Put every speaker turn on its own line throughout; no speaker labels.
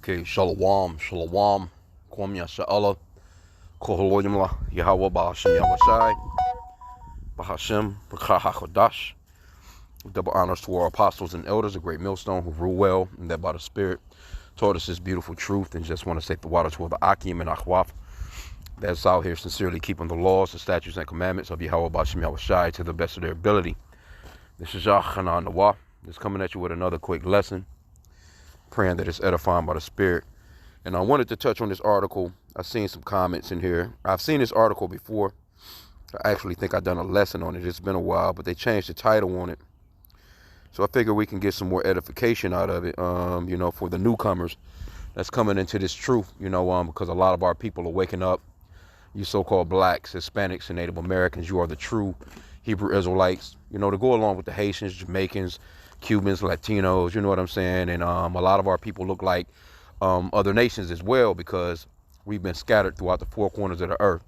Okay, shalom, shalom, kwam yasha'Allah, koholoyimla, Yahweh Bahashim Yahushai, Bahashim, B'chah HaChodash. Double honors to our apostles and elders, a great millstone who rule well, and that by the Spirit taught us this beautiful truth, and just want to say the water to the H.I.M and Achwaf that's out here sincerely keeping the laws, the statutes, and commandments of Yahweh Bahashim Yahushai to the best of their ability. This is Yahchanan Nawah, just coming at you with another quick lesson, praying that it's edifying by the Spirit. And I wanted to touch on this article. I've seen some comments in here. I've seen this article before. I actually think I've done a lesson on it. It's been a while, but they changed the title on it. So I figure we can get some more edification out of it, for the newcomers that's coming into this truth, because a lot of our people are waking up. You so-called blacks, Hispanics, and Native Americans, you are the true Hebrew Israelites, to go along with the Haitians, Jamaicans, Cubans, Latinos, you know what I'm saying? And a lot of our people look like other nations as well, because we've been scattered throughout the four corners of the earth.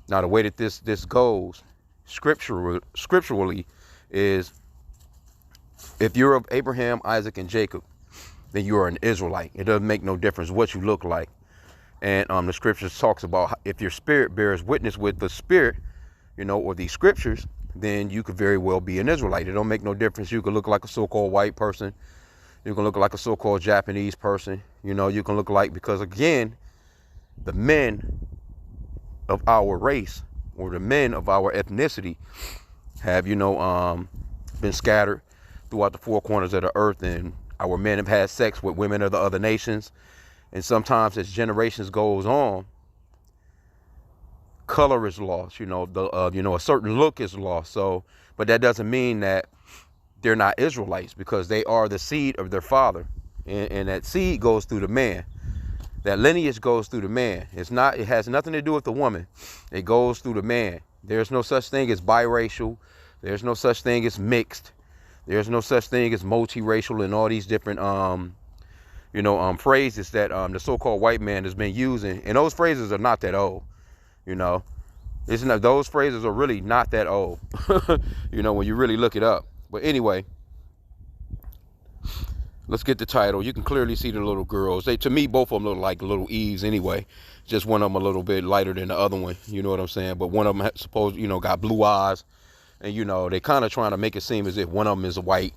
Now, the way that this goes scripturally is, if you're of Abraham, Isaac, and Jacob, then you are an Israelite. It doesn't make no difference what you look like. And the scriptures talks about if your spirit bears witness with the spirit, or these scriptures, then you could very well be an Israelite. It don't make no difference. You could look like a so-called white person. You can look like a so-called Japanese person. You can look like, because again, the men of our race or the men of our ethnicity have, been scattered throughout the four corners of the earth, and our men have had sex with women of the other nations. And sometimes as generations goes on, color is lost, a certain look is lost. So, but that doesn't mean that they're not Israelites, because they are the seed of their father. And that seed goes through the man. That lineage goes through the man. It has nothing to do with the woman. It goes through the man. There's no such thing as biracial. There's no such thing as mixed. There's no such thing as multiracial and all these different phrases that the so-called white man has been using. And those phrases are not that old, those phrases are really not that old, when you really look it up. But anyway, let's get the title. You can clearly see the little girls. To me, both of them look like little Eves anyway. Just one of them a little bit lighter than the other one, you know what I'm saying? But one of them got blue eyes. And, they kind of trying to make it seem as if one of them is a white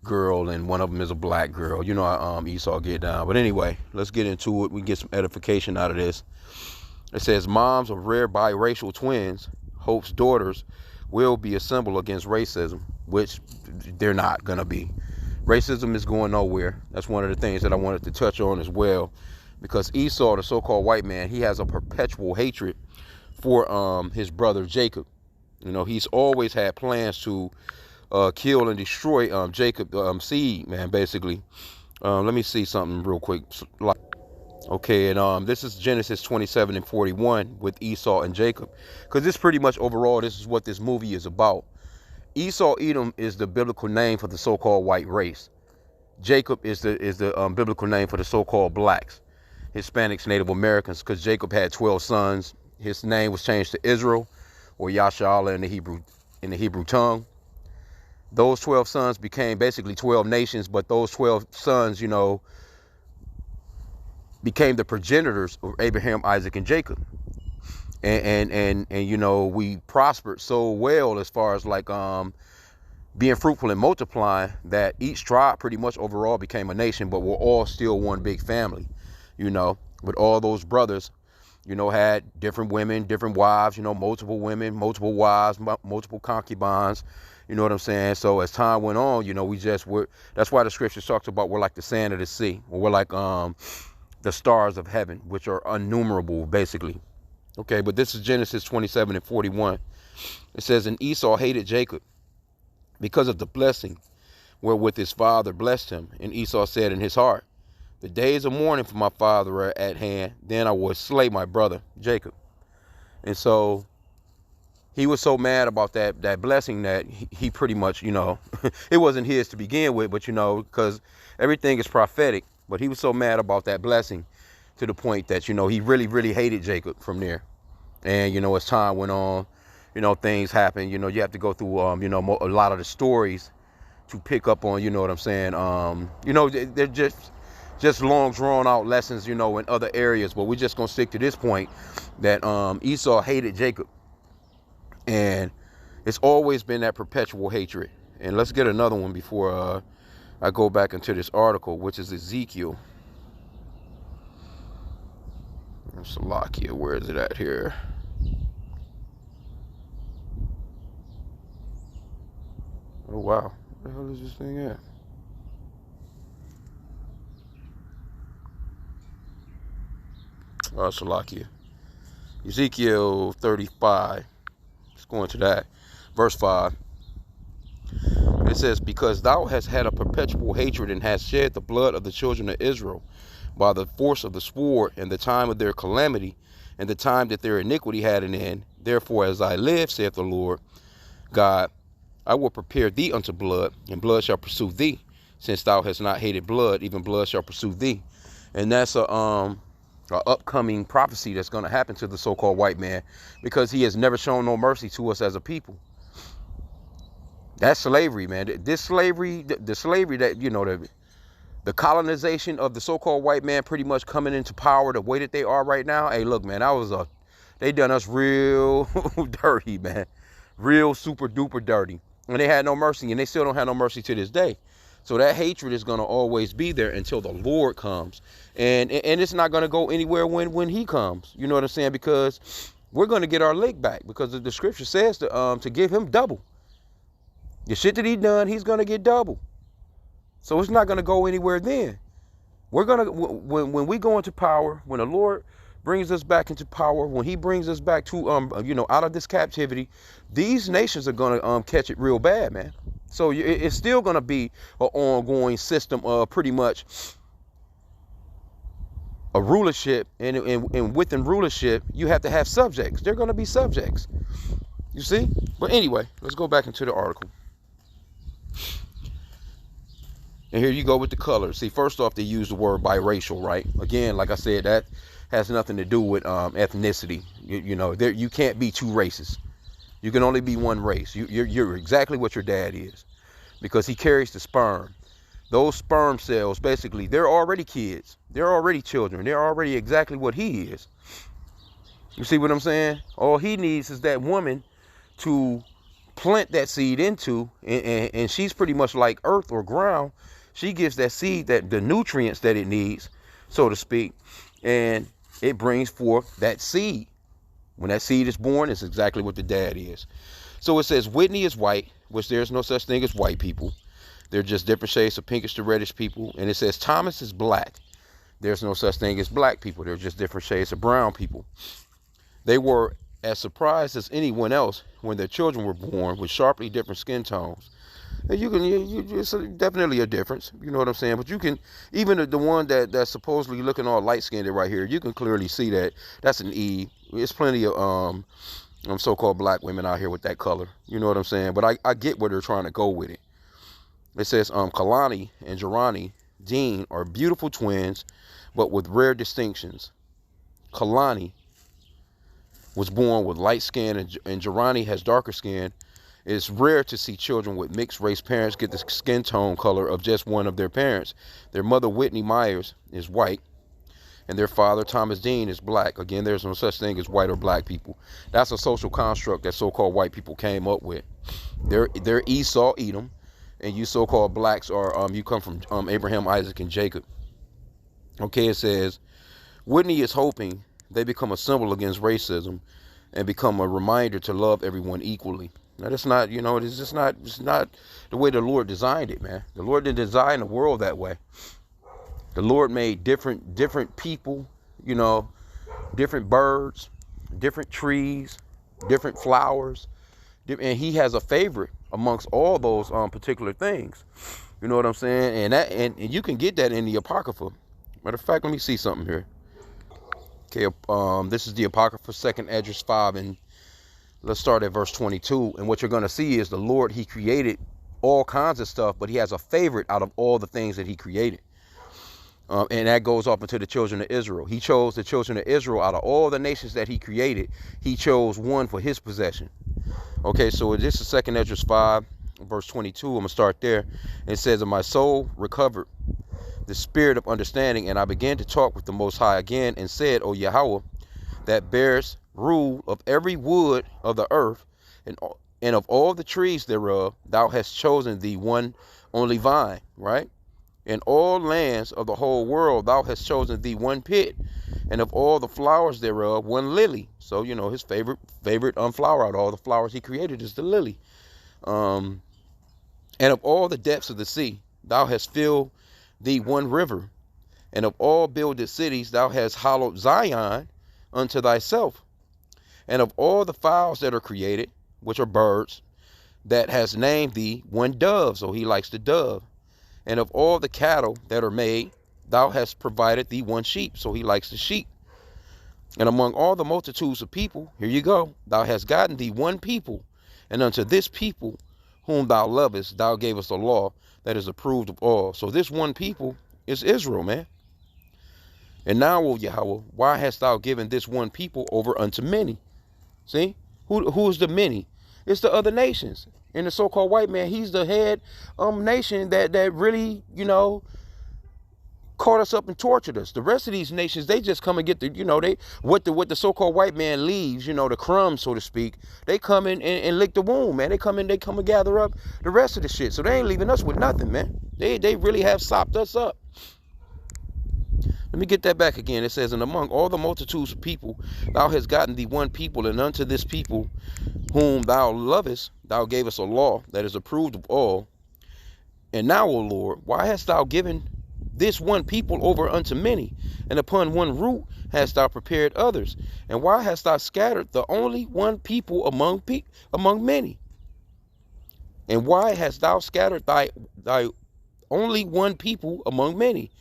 girl and one of them is a black girl. How Esau get down. But anyway, let's get into it. We can get some edification out of this. It says, moms of rare biracial twins, Hope's daughters, will be a symbol against racism, which they're not going to be. Racism is going nowhere. That's one of the things that I wanted to touch on as well, because Esau, the so-called white man, he has a perpetual hatred for his brother Jacob. He's always had plans to kill and destroy Jacob's seed, man, basically. Let me see something real quick. Okay, and this is Genesis 27 and 41 with Esau and Jacob, because this pretty much overall, this is what this movie is about. Esau Edom is the biblical name for the so-called white race. Jacob is the biblical name for the so-called blacks, Hispanics, Native Americans, because Jacob had 12 sons. His name was changed to Israel, or Yasharallah in the Hebrew tongue. Those 12 sons became basically 12 nations, but those 12 sons, became the progenitors of Abraham, Isaac, and Jacob. And we prospered so well as far as being fruitful and multiplying, that each tribe pretty much overall became a nation, but we're all still one big family, with all those brothers, had different women, different wives, multiple women, multiple wives, multiple concubines, you know what I'm saying? So as time went on, that's why the scripture talks about we're like the sand of the sea, or we're like the stars of heaven, which are innumerable, basically. Okay, but this is Genesis 27 and 41. It says, and Esau hated Jacob because of the blessing wherewith his father blessed him. And Esau said in his heart, the days of mourning for my father are at hand, then I will slay my brother Jacob. And so he was so mad about that blessing that he pretty much, it wasn't his to begin with, but because everything is prophetic. But he was so mad about that blessing to the point that, he really, really hated Jacob from there. And, as time went on, things happened. You have to go through, a lot of the stories to pick up on, you know what I'm saying? They're just just long drawn out lessons, in other areas. But we're just going to stick to this point that Esau hated Jacob. And it's always been that perpetual hatred. And let's get another one before I go back into this article, which is Ezekiel. Salakia, where is it at here? Oh, wow. Where the hell is this thing at? Salakia. Ezekiel 35. Let's go into that. Verse 5. It says, because thou hast had a perpetual hatred and hast shed the blood of the children of Israel by the force of the sword and the time of their calamity and the time that their iniquity had an end. Therefore, as I live, saith the Lord God, I will prepare thee unto blood, and blood shall pursue thee. Since thou hast not hated blood, even blood shall pursue thee. And that's a upcoming prophecy that's going to happen to the so-called white man, because he has never shown no mercy to us as a people. That's slavery, man. This slavery, the slavery that, the colonization of the so-called white man pretty much coming into power the way that they are right now. Hey, look, man, they done us real dirty, man. Real super duper dirty. And they had no mercy, and they still don't have no mercy to this day. So that hatred is going to always be there until the Lord comes. And it's not going to go anywhere when he comes. You know what I'm saying? Because we're going to get our lick back, because the scripture says to give him double. The shit that he done, he's going to get double. So it's not going to go anywhere then. We're going to, when we go into power, when the Lord brings us back into power, when he brings us back to, out of this captivity, these nations are going to catch it real bad, man. So it's still going to be an ongoing system of pretty much a rulership. And within rulership, you have to have subjects. They're going to be subjects. You see? But anyway, let's go back into the article. And here you go with the colors. See, first off, they use the word biracial, right? Again, like I said, that has nothing to do with ethnicity. You can't be two races. You can only be one race. You're exactly what your dad is, because he carries the sperm. Those sperm cells, basically, they're already kids. They're already children. They're already exactly what he is. You see what I'm saying? All he needs is that woman to plant that seed into, and she's pretty much like earth or ground. She gives that seed the nutrients that it needs, so to speak, and it brings forth that seed. When that seed is born, it's exactly what the dad is. So it says Whitney is white, which there's no such thing as white people. They're just different shades of pinkish to reddish people. And it says Thomas is black. There's no such thing as black people. They're just different shades of brown people. They were as surprised as anyone else when their children were born with sharply different skin tones. And it's definitely a difference, you know what I'm saying? But you can, even the one that's supposedly looking all light-skinned right here, you can clearly see that that's an E. There's plenty of so-called black women out here with that color, you know what I'm saying? But I get where they're trying to go with it. It says Kalani and Jirani Dean are beautiful twins, but with rare distinctions. Kalani was born with light skin, and Jirani has darker skin. It's rare to see children with mixed race parents get the skin tone color of just one of their parents. Their mother, Whitney Myers, is white, and their father, Thomas Dean, is black. Again, there's no such thing as white or black people. That's a social construct that so-called white people came up with. They're Esau, Edom, and you so-called blacks are you come from Abraham, Isaac, and Jacob. Okay, it says Whitney is hoping they become a symbol against racism and become a reminder to love everyone equally. Now, that's not, it's not the way the Lord designed it, man. The Lord didn't design the world that way. The Lord made different people, different birds, different trees, different flowers, and he has a favorite amongst all those particular things. You know what I'm saying? And you can get that in the Apocrypha. Matter of fact, let me see something here. Okay, this is the Apocrypha, 2nd Esdras 5, and let's start at verse 22. And what you're going to see is the Lord, he created all kinds of stuff, but he has a favorite out of all the things that he created. And that goes up into the children of Israel. He chose the children of Israel out of all the nations that he created. He chose one for his possession. Okay, so this is 2nd Esdras 5, verse 22. I'm going to start there. It says, and my soul recovered the spirit of understanding, and I began to talk with the Most High again, and said, O Yahweh, that bears rule of every wood of the earth, and of all the trees thereof, thou hast chosen thee one only vine, right? In all lands of the whole world, thou hast chosen thee one pit, and of all the flowers thereof, one lily. So, his favorite flower out of all the flowers he created is the lily. And of all the depths of the sea, thou hast filled thee one river, and of all builded cities, thou hast hollowed Zion unto thyself. And of all the fowls that are created, which are birds, that has named thee one dove. So he likes the dove. And of all the cattle that are made, thou hast provided thee one sheep. So he likes the sheep. And among all the multitudes of people, here you go, thou hast gotten thee one people. And unto this people whom thou lovest, thou gavest a law that is approved of all. So this one people is Israel, man. And now, O Yahweh, why hast thou given this one people over unto many? See? Who is the many? It's the other nations. And the so-called white man, he's the head nation that really, caught us up and tortured us. The rest of these nations, they just come and get what the so-called white man leaves, the crumbs, so to speak. They come in and lick the wound, man. They come and gather up the rest of the shit. So they ain't leaving us with nothing, man. They really have sopped us up. Let me get that back again. It says, and among all the multitudes of people, thou hast gotten thee one people, and unto this people whom thou lovest, thou gavest a law that is approved of all. And now, O Lord, why hast thou given this one people over unto many, and upon one root hast thou prepared others? And why hast thou scattered the only one people among many? And why hast thou scattered thy only one people among many?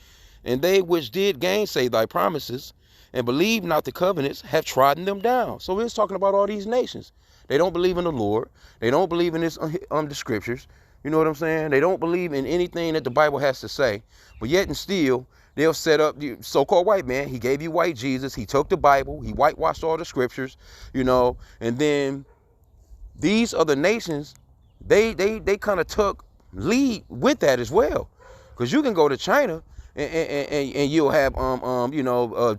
And they which did gainsay thy promises and believe not the covenants have trodden them down. So it's talking about all these nations. They don't believe in the Lord. They don't believe in the scriptures. You know what I'm saying? They don't believe in anything that the Bible has to say. But yet and still, they'll set up the so-called white man. He gave you white Jesus. He took the Bible. He whitewashed all the scriptures, and then these other nations, they kind of took lead with that as well. Because you can go to China and you'll have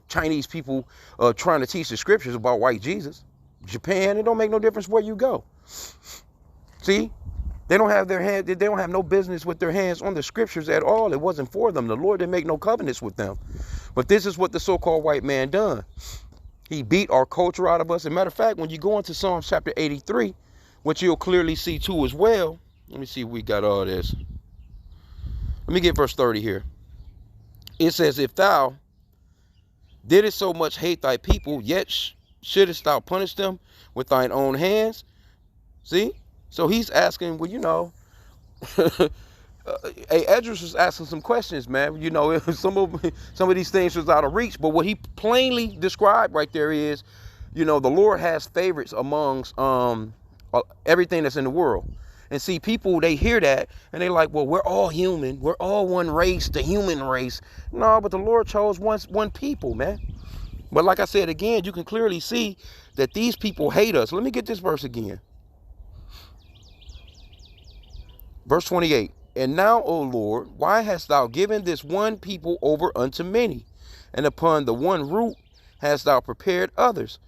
Chinese people trying to teach the scriptures about white Jesus. Japan, it don't make no difference where you go. See, they don't have they don't have no business with their hands on the scriptures at all. It wasn't for them. The Lord didn't make no covenants with them. But this is what the so-called white man done. He beat our culture out of us. As a matter of fact, when you go into Psalms chapter 83, which you'll clearly see too as well. Let me see if we got all this. Let me get verse 30 here. It says, if thou didst so much hate thy people, yet shouldest thou punish them with thine own hands? See? So he's asking, well, Edris was asking some questions, man. Some of these things was out of reach. But what he plainly described right there is, the Lord has favorites amongst everything that's in the world. And see, people, they hear that and they like, well, we're all human. We're all one race, the human race. No, but the Lord chose one people, man. But like I said, again, you can clearly see that these people hate us. Let me get this verse again. Verse 28. And now, O Lord, why hast thou given this one people over unto many? And upon the one root hast thou prepared others?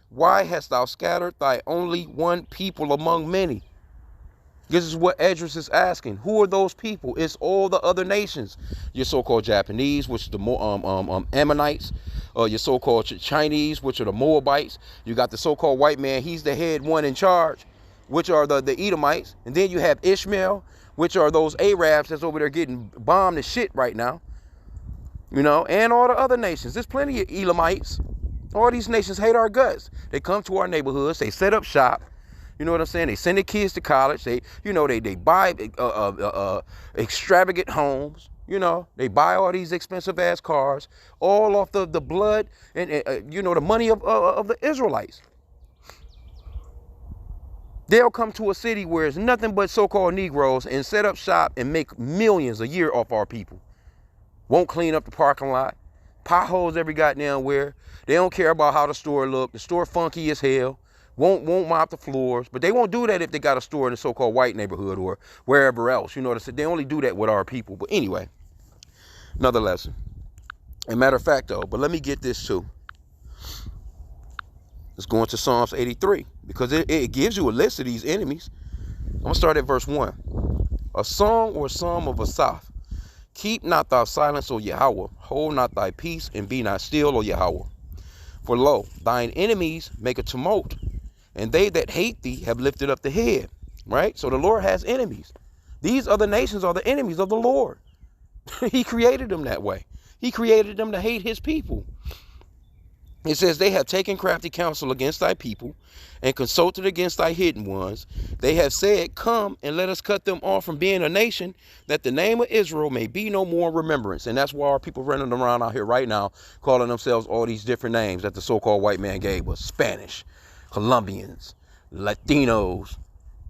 Why hast thou scattered thy only one people among many? This is what Edris is asking. Who are those people? It's all the other nations. Your so-called Japanese, which are the Ammonites. Your so-called Chinese, which are the Moabites. You got the so-called white man. He's the head one in charge, which are the Edomites. And then you have Ishmael, which are those Arabs that's over there getting bombed to shit right now. And all the other nations. There's plenty of Elamites. All these nations hate our guts. They come to our neighborhoods. They set up shop. You know what I'm saying? They send their kids to college. They buy extravagant homes. They buy all these expensive ass cars, all off the blood and the money of the Israelites. They'll come to a city where it's nothing but so-called Negroes and set up shop and make millions a year off our people. Won't clean up the parking lot. Potholes every goddamn where. They don't care about how the store look. The store funky as hell. Won't mop the floors. But they won't do that if they got a store in the so-called white neighborhood or wherever else. They only do that with our people. But anyway, Another lesson. And matter of fact, though, but let me get this too. Let's go into Psalms 83 because it gives you a list of these enemies. I'm going to start at verse 1. A song or psalm of Asaph. Keep not thy silence, O Yahweh. Hold not thy peace, and be not still, O Yahweh. For lo, thine enemies make a tumult, and they that hate thee have lifted up the head. Right? So the Lord has enemies. These other nations are the enemies of the Lord. He created them that way. He created them to hate his people. It says, they have taken crafty counsel against thy people and consulted against thy hidden ones. They have said, come and let us cut them off from being a nation, that the name of Israel may be no more in remembrance. And that's why our people running around out here right now calling themselves all these different names that the so-called white man gave us. Spanish, Colombians, Latinos,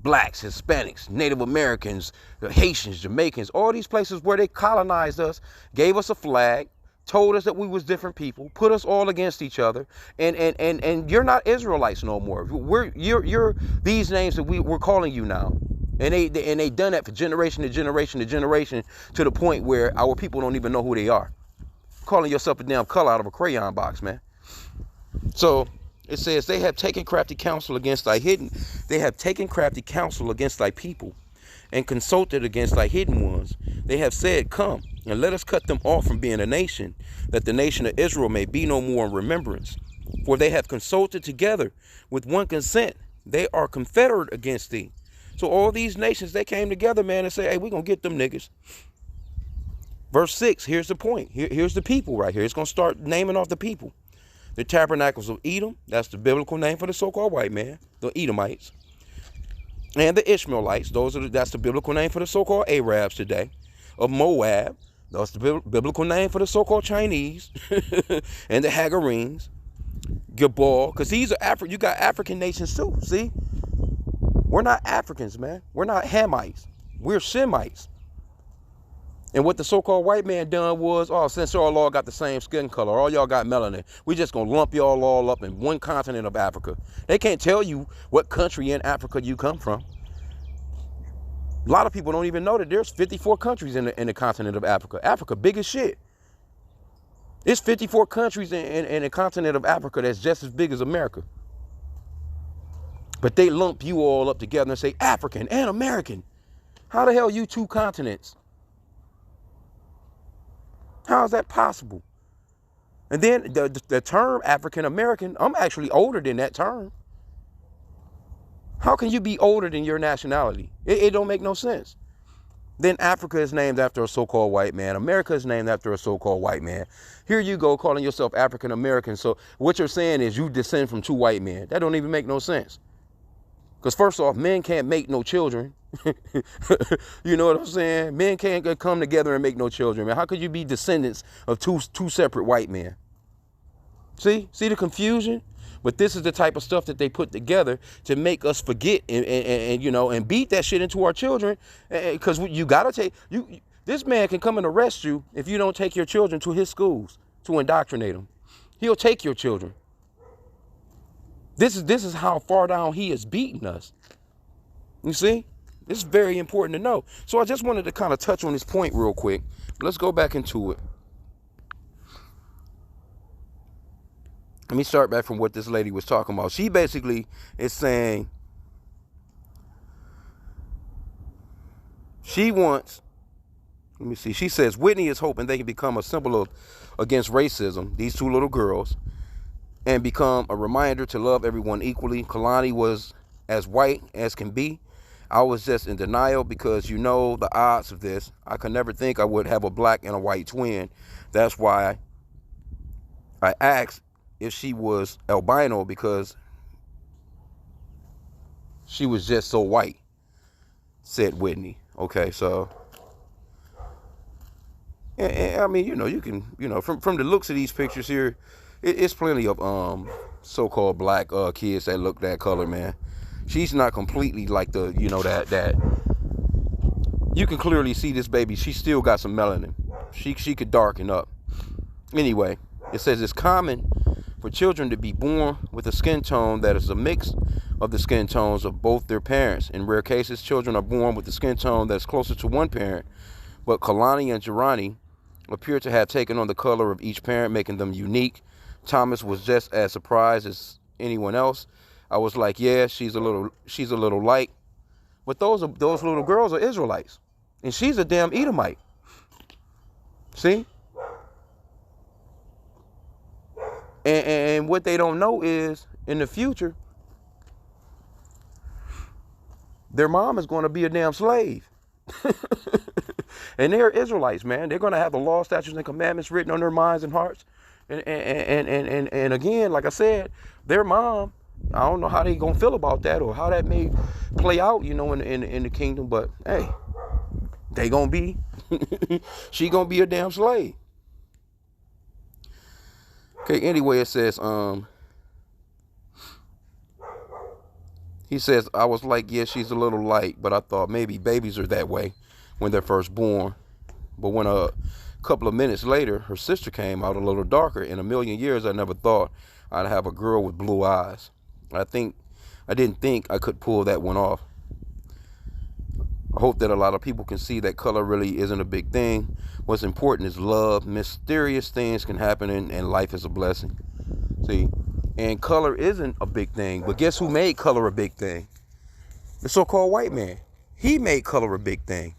blacks, Hispanics, Native Americans, Haitians, Jamaicans, all these places where they colonized us, gave us a flag, told us that we was different people, put us all against each other, and you're not Israelites no more. You're these names that we're calling you now, and they done that for generation to generation to generation, to the point where our people don't even know who they are. Calling yourself a damn color out of a crayon box, man. So it says, they have taken crafty counsel against thy hidden. They have taken crafty counsel against thy people, and consulted against thy hidden ones. They have said, come, and let us cut them off from being a nation, that the nation of Israel may be no more in remembrance. For they have consulted together with one consent. They are confederate against thee. So all these nations, they came together, man, and say, hey, we're going to get them niggas. Verse 6, here's the point. Here's the people right here. It's going to start naming off the people. The tabernacles of Edom, that's the biblical name for the so-called white man, the Edomites. And the Ishmaelites, that's the biblical name for the so-called Arabs today. Of Moab, that's the biblical name for the so-called Chinese. And the Hagarenes, Gabal, because these are you got African nations too, see? We're not Africans, man. We're not Hamites. We're Shemites. And what the so-called white man done was, since y'all all got the same skin color, all y'all got melanin, we just gonna lump y'all all up in one continent of Africa. They can't tell you what country in Africa you come from. A lot of people don't even know that there's 54 countries in the continent of Africa. Africa, big as shit. It's 54 countries in the continent of Africa that's just as big as America. But they lump you all up together and say African and American. How the hell you two continents? How is that possible? And then the term African American, I'm actually older than that term. How can you be older than your nationality? It don't make no sense. Then Africa is named after a so-called white man. America is named after a so-called white man. Here you go calling yourself African American. So what you're saying is you descend from two white men. That don't even make no sense. Because first off, men can't make no children. You know what I'm saying? Men can't come together and make no children, man. How could you be descendants of two separate white men? See the confusion? But this is the type of stuff that they put together to make us forget and beat that shit into our children. Because you gotta take this man can come and arrest you if you don't take your children to his schools to indoctrinate them. He'll take your children. This is how far down he is beating us. You see? This is very important to know. So I just wanted to kind of touch on this point real quick. Let's go back into it. Let me start back from what this lady was talking about. She basically is saying she wants, let me see, she says Whitney is hoping they can become a symbol against racism, these two little girls, and become a reminder to love everyone equally. Kalani was as white as can be. I was just in denial because you know the odds of this. I could never think I would have a black and a white twin. That's why I asked if she was albino, because she was just so white, said Whitney. Okay, so and I mean, you can, from the looks of these pictures here, it's plenty of so-called black kids that look that color, man. She's not completely like that you can clearly see this baby. She still got some melanin. She could darken up. Anyway, it says it's common for children to be born with a skin tone that is a mix of the skin tones of both their parents. In rare cases, children are born with a skin tone that's closer to one parent. But Kalani and Jirani appear to have taken on the color of each parent, making them unique. Thomas was just as surprised as anyone else. I was like, yeah, she's a little light. But those little girls are Israelites. And she's a damn Edomite. See? And what they don't know is, in the future, their mom is going to be a damn slave. And they're Israelites, man. They're going to have the law, statutes, and commandments written on their minds and hearts. And again, like I said, their mom, I don't know how they going to feel about that or how that may play out, you know, in the kingdom. But, hey, they going to be, she going to be a damn slave. Okay, anyway, it says, he says, I was like, yeah, she's a little light, but I thought maybe babies are that way when they're first born. But when a couple of minutes later, her sister came out a little darker. In a million years, I never thought I'd have a girl with blue eyes. I didn't think I could pull that one off. I hope that a lot of people can see that color really isn't a big thing. What's important is love. Mysterious things can happen, and life is a blessing. See? And color isn't a big thing. But guess who made color a big thing? The so-called white man. He made color a big thing.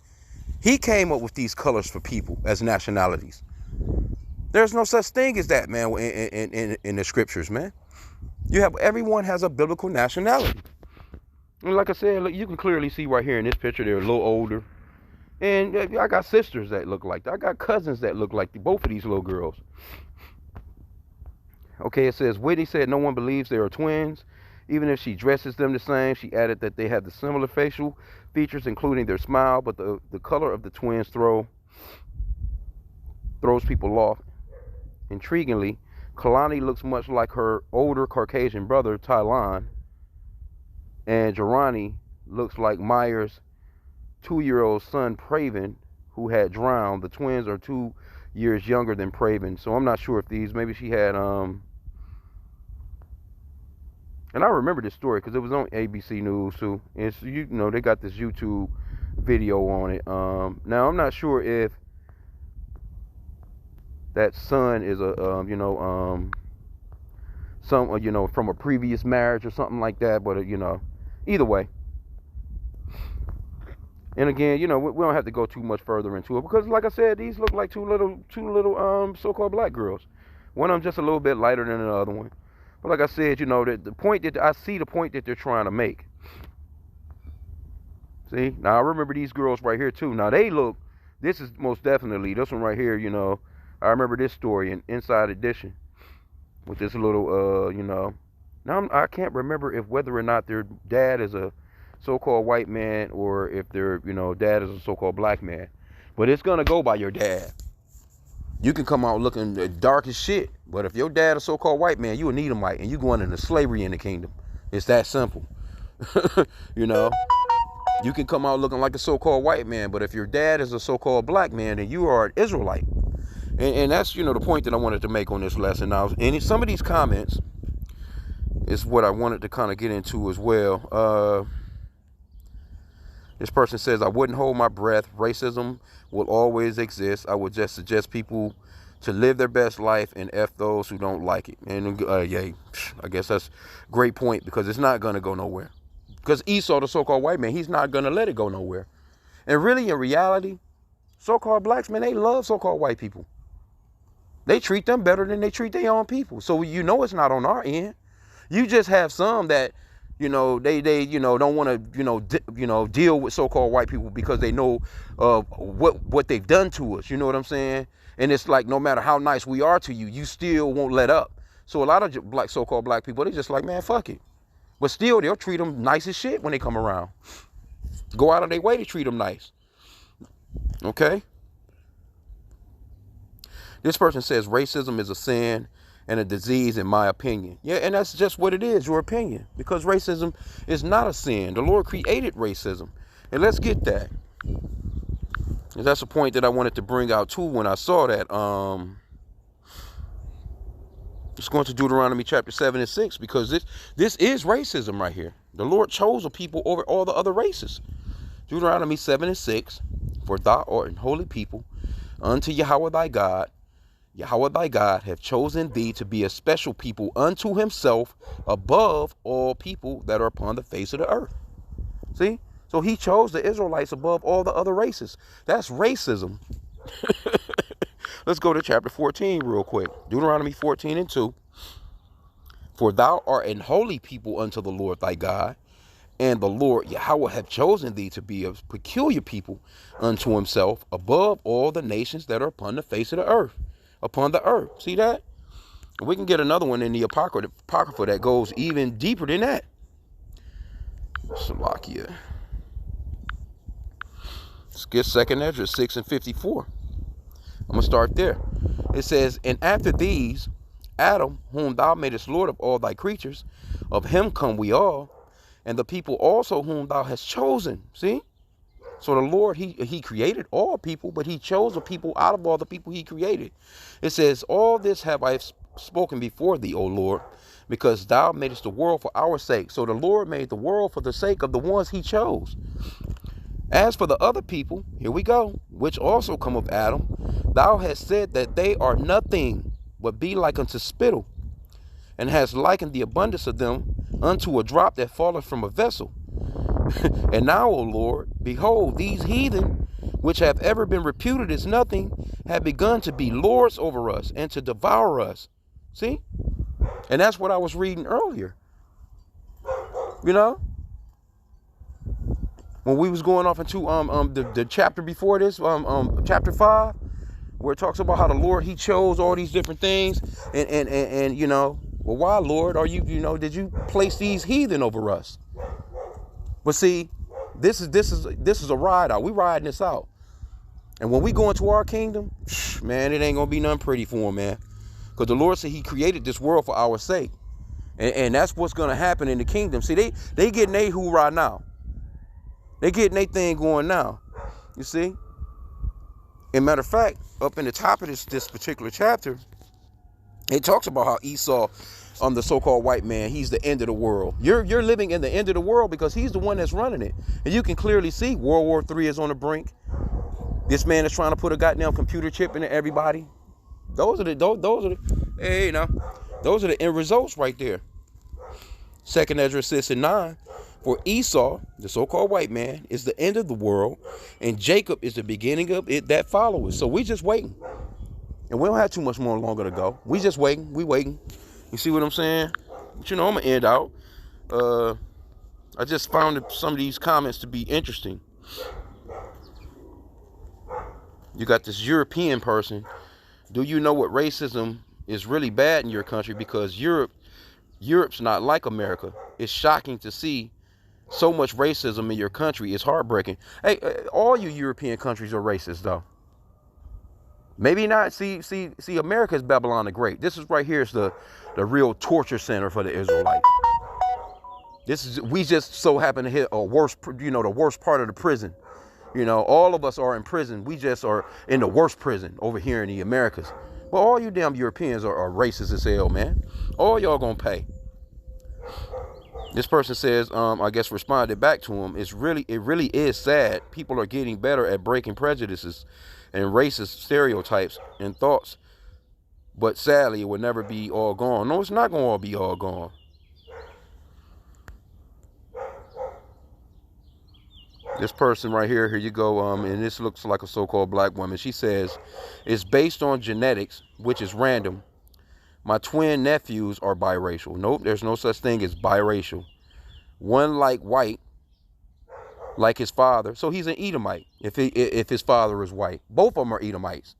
He came up with these colors for people as nationalities. There's no such thing as that, man, in the scriptures, man. Everyone has a biblical nationality. And like I said, look, you can clearly see right here in this picture, they're a little older. And I got sisters that look like that. I got cousins that look like both of these little girls. Okay, it says, Whitney said no one believes they are twins. Even if she dresses them the same, she added that they have the similar facial features, including their smile, but the color of the twins throws people off. Intriguingly, Kalani looks much like her older Caucasian brother, Tylan, and Jarani looks like Meyer's 2-year-old son, Praven, who had drowned. The twins are 2 years younger than Praven, so I'm not sure if maybe she had, and I remember this story because it was on ABC News too. It's, you know, they got this YouTube video on it. Now I'm not sure if that son is from a previous marriage or something like that, but either way. And again, we don't have to go too much further into it because, like I said, these look like two little so-called black girls. One of them just a little bit lighter than the other one. But like I said, the point that I see the point that they're trying to make. See, now I remember these girls right here too. Now this is most definitely this one right here. I remember this story in Inside Edition with this little Now I can't remember whether or not their dad is a so-called white man or if their dad is a so-called black man, but it's gonna go by your dad. You can come out looking dark as shit, but if your dad is a so-called white man, you a Edomite and you going into slavery in the kingdom. It's that simple. You can come out looking like a so-called white man, but if your dad is a so-called black man, then you are an Israelite. And that's the point that I wanted to make on this lesson. Now, and some of these comments is what I wanted to kind of get into as well. This person says, I wouldn't hold my breath. Racism will always exist. I would just suggest people to live their best life and F those who don't like it. And yeah, I guess that's a great point because it's not going to go nowhere. Because Esau, the so-called white man, he's not going to let it go nowhere. And really, in reality, so-called blacks, man, they love so-called white people. They treat them better than they treat their own people. So it's not on our end. You just have some that they don't want to deal with so-called white people because they know what they've done to us. You know what I'm saying? And it's like no matter how nice we are to you, you still won't let up. So a lot of so-called black people, they just like, man, fuck it. But still, they'll treat them nice as shit when they come around. Go out of their way to treat them nice. Okay? This person says racism is a sin and a disease, in my opinion. Yeah, and that's just what it is, your opinion. Because racism is not a sin. The Lord created racism. And let's get that. And that's a point that I wanted to bring out too when I saw that. Let's go into Deuteronomy chapter 7 and 6, because this is racism right here. The Lord chose a people over all the other races. Deuteronomy 7 and 6, for thou art an holy people unto Yahweh thy God. Yahweh thy God hath chosen thee to be a special people unto himself above all people that are upon the face of the earth. See? So he chose the Israelites above all the other races. That's racism. Let's go to chapter 14 real quick. Deuteronomy 14 and 2. For thou art an holy people unto the Lord thy God, and the Lord Yahweh hath chosen thee to be a peculiar people unto himself above all the nations that are upon the face of the earth. Upon the earth. See that? We can get another one in the Apocrypha that goes even deeper than that. Salakia. Let's get 2nd Ezra 6 and 54. I'm going to start there. It says, and after these, Adam, whom thou madest Lord of all thy creatures, of him come we all, and the people also whom thou hast chosen. See? So the Lord, he created all people, but he chose a people out of all the people he created. It says, all this have I spoken before thee, O Lord, because thou madest the world for our sake. So the Lord made the world for the sake of the ones he chose. As for the other people, here we go, which also come of Adam, thou hast said that they are nothing, but be like unto spittle, and hast likened the abundance of them unto a drop that falleth from a vessel. And now, O Lord, behold, these heathen, which have ever been reputed as nothing, have begun to be lords over us and to devour us. See? And that's what I was reading earlier. You know? When we was going off into the chapter before this, chapter 5, where it talks about how the Lord, he chose all these different things, and you know, well, why, Lord, are you know, did you place these heathen over us? But see, this is a ride out. We riding this out. And when we go into our kingdom, man, it ain't gonna be nothing pretty for him, man. Because the Lord said he created this world for our sake. And that's what's gonna happen in the kingdom. See, they getting their hoorah now. They getting their thing going now. You see? And matter of fact, up in the top of this particular chapter, it talks about how Esau, the so-called white man, he's the end of the world. You're living in the end of the world because he's the one that's running it. And you can clearly see World War III is on the brink. This man is trying to put a goddamn computer chip into everybody. Those are the hey, now, those are the end results right there. 2nd Ezra 6 and 9. For Esau, the so-called white man, is the end of the world, and Jacob is the beginning of it that follows. So we just waiting. And we don't have too much more longer to go. We just waiting. We waiting. You see what I'm saying? But you know, I'm going to end out. I just found some of these comments to be interesting. You got this European person. Do you know what racism is really bad in your country? Because Europe's not like America. It's shocking to see so much racism in your country. It's heartbreaking. Hey, all you European countries are racist, though. Maybe not. See, America's Babylon the Great. This is right here is the real torture center for the Israelites. We just so happen to hit the worst part of the prison. You know, all of us are in prison. We just are in the worst prison over here in the Americas. Well, all you damn Europeans are racist as hell, man. All y'all gonna pay. This person says, I guess responded back to him, it really is sad. People are getting better at breaking prejudices and racist stereotypes and thoughts. But sadly, it will never be all gone. No, it's not going to all be all gone. This person right here you go, and this looks like a so-called black woman. She says, it's based on genetics, which is random. My twin nephews are biracial. Nope, there's no such thing as biracial. One like white, like his father. So he's an Edomite if his father is white. Both of them are Edomites.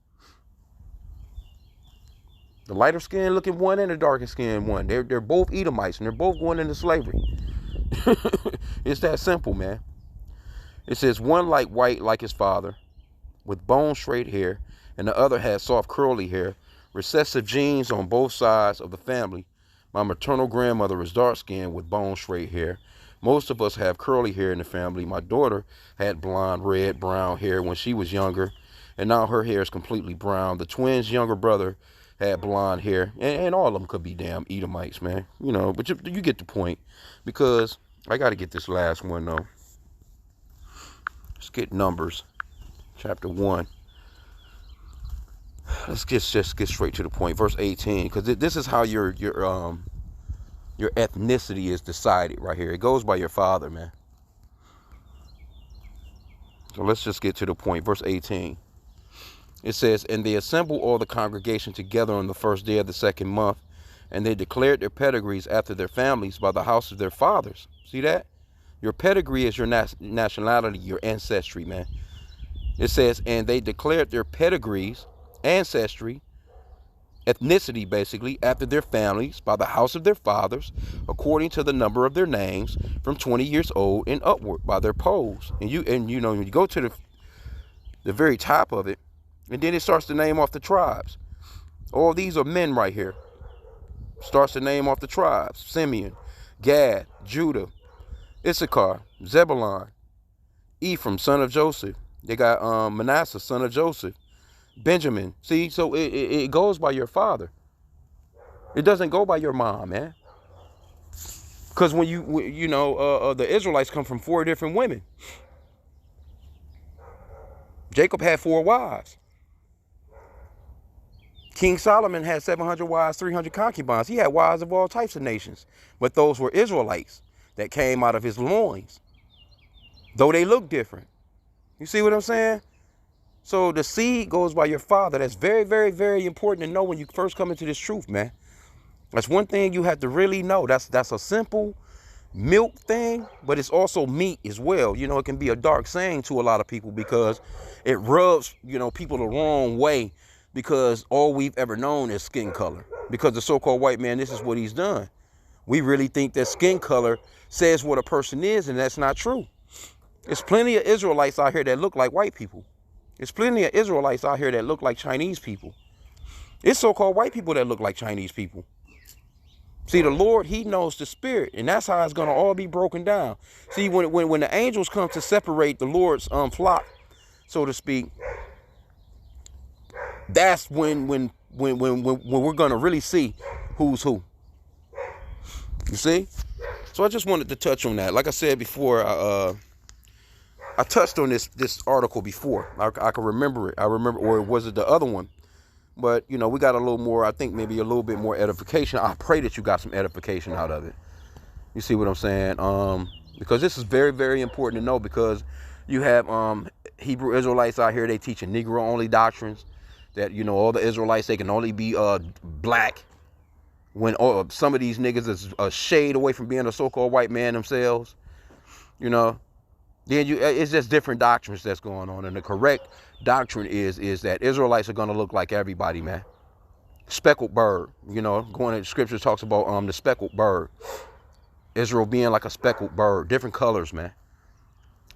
The lighter skinned looking one and the darker skinned one. They're both Edomites and they're both going into slavery. It's that simple, man. It says one like white like his father with bone straight hair, and the other had soft curly hair. Recessive genes on both sides of the family. My maternal grandmother is dark skinned with bone straight hair. Most of us have curly hair in the family. My daughter had blonde, red, brown hair when she was younger, and now her hair is completely brown. The twins' younger brother had blonde hair, and all of them could be damn Edomites, man. You know, but you get the point, because I got to get this last one, though. Let's get Numbers, chapter 1. Let's just get straight to the point. Verse 18, because this is how your ethnicity is decided right here. It goes by your father, man. So let's just get to the point. Verse 18. It says, and they assembled all the congregation together on the first day of the second month, and they declared their pedigrees after their families by the house of their fathers. See that? Your pedigree is your nationality, your ancestry, man. It says, and they declared their pedigrees, ancestry, ethnicity, basically, after their families by the house of their fathers, according to the number of their names, from 20 years old and upward, by their polls. And you know, when you go to the very top of it, and then it starts to name off the tribes. All these are men right here. Starts to name off the tribes. Simeon, Gad, Judah, Issachar, Zebulun, Ephraim, son of Joseph. They got Manasseh, son of Joseph. Benjamin. See, so it goes by your father. It doesn't go by your mom, man. Because when the Israelites come from 4 different women. Jacob had 4 wives. King Solomon had 700 wives, 300 concubines. He had wives of all types of nations. But those were Israelites that came out of his loins. Though they look different. You see what I'm saying? So the seed goes by your father. That's very, very, very important to know when you first come into this truth, man. That's one thing you have to really know. That's a simple milk thing, but it's also meat as well. You know, it can be a dark saying to a lot of people because it rubs, people the wrong way because all we've ever known is skin color. Because the so-called white man, this is what he's done. We really think that skin color says what a person is, and that's not true. There's plenty of Israelites out here that look like white people. There's plenty of Israelites out here that look like Chinese people. It's so-called white people that look like Chinese people. See, the Lord, he knows the spirit, and that's how it's going to all be broken down. See, when the angels come to separate the Lord's flock, so to speak, that's when we're going to really see who's who. You see? So I just wanted to touch on that. Like I said before, I touched on this article before. I can remember it. I remember, or was it the other one? But, we got a little more, I think maybe a little bit more edification. I pray that you got some edification out of it. You see what I'm saying? Because this is very, very important to know, because you have Hebrew Israelites out here, they teaching Negro-only doctrines. That, all the Israelites, they can only be black. When some of these niggas is a shade away from being a so-called white man themselves. Then it's just different doctrines that's going on. And the correct doctrine is that Israelites are going to look like everybody, man. Speckled bird, going to scripture talks about the speckled bird. Israel being like a speckled bird, different colors, man.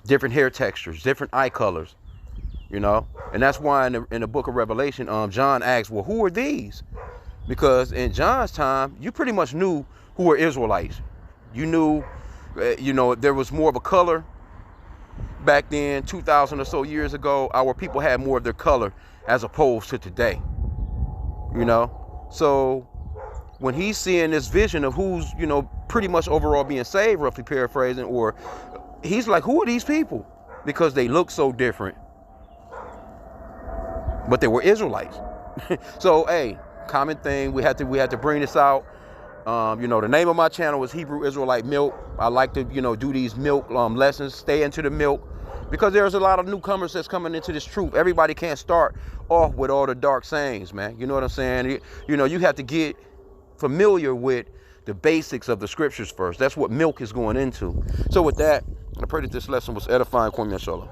Different hair textures, different eye colors, And that's why in the book of Revelation, John asks, well, who are these? Because in John's time, you pretty much knew who were Israelites. You knew, there was more of a color. Back then, 2,000 or so years ago, our people had more of their color as opposed to today. So when he's seeing this vision of who's, pretty much overall being saved, roughly paraphrasing, or he's like, who are these people? Because they look so different. But they were Israelites. So, hey, common thing. We had to bring this out. The name of my channel is Hebrew Israelite Milk. I like to, do these milk lessons, stay into the milk, because there's a lot of newcomers that's coming into this truth. Everybody can't start off with all the dark sayings, man. You know what I'm saying? You have to get familiar with the basics of the scriptures first. That's what milk is going into. So with that, I pray that this lesson was edifying. Kwame Shalom.